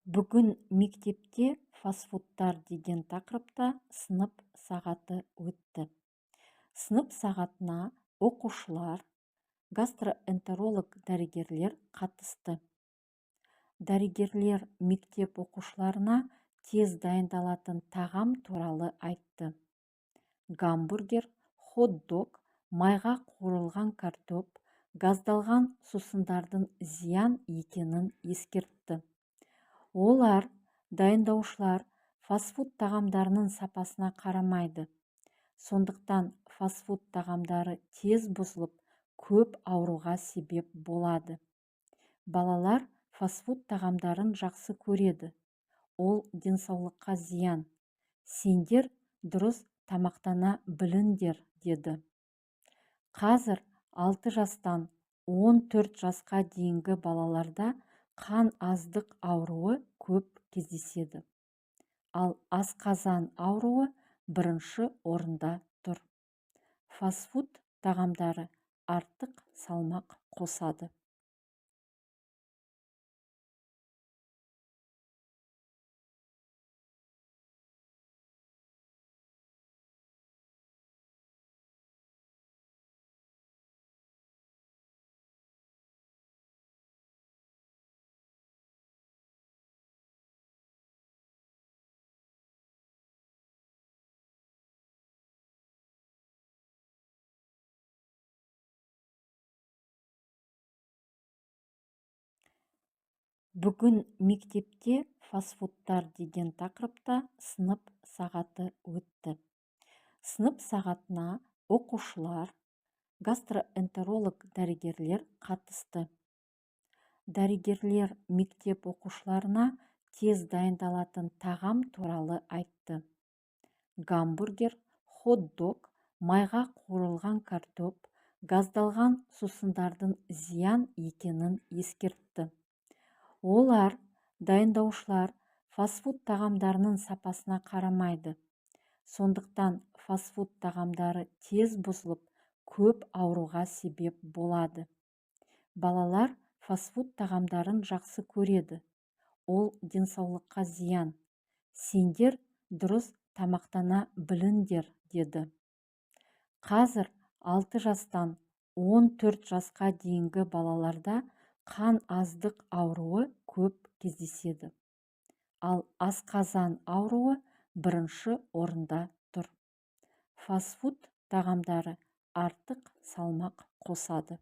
Бүгін мектепте фастфудтар деген тақырыпта сынып сағаты өтті. Сынып сағатына оқушылар, гастроэнтеролог дәрігерлер қатысты. Дәрігерлер мектеп оқушыларына тез дайындалатын тағам туралы айтты. Гамбургер, хот-дог, майға қуырылған картоп, газдалған сусындардың зиян екенін ескертті. Олар, дайындаушылар, фастфуд тағамдарының сапасына қарамайды. Сондықтан фастфуд тағамдары тез бұзылып, көп ауруға себеп болады. Балалар фастфуд тағамдарын жақсы көреді. Ол денсаулыққа зиян. Сендер дұрыс тамақтана біліңдер, деді. Қазір 6 жастан 14 жасқа дейінгі балаларда қан аздық ауруы көп кездеседі. Ал асқазан ауруы бірінші орында тұр. Фастфуд тағамдары артық салмақ қосады. Бүгін мектепте фастфудтар деген тақырыпта сынып сағаты өтті. Сынып сағатына оқушылар, гастроэнтеролог дәрігерлер қатысты. Дәрігерлер мектеп оқушыларына тез дайындалатын тағам туралы айтты. Гамбургер, хот-дог, майға қуырылған картоп, газдалған сусындардың зиян екенін ескертті. Олар, дайындаушылар, фастфуд тағамдарының сапасына қарамайды. Сондықтан фастфуд тағамдары тез бұзылып, көп ауруға себеп болады. Балалар фастфуд тағамдарын жақсы көреді. Ол денсаулыққа зиян. Сендер дұрыс тамақтана біліңдер, деді. Қазір 6 жастан 14 жасқа дейінгі балаларда қан аздық ауруы көп кездеседі. Ал асқазан ауруы бірінші орында тұр. Фастфуд тағамдары артық салмақ қосады.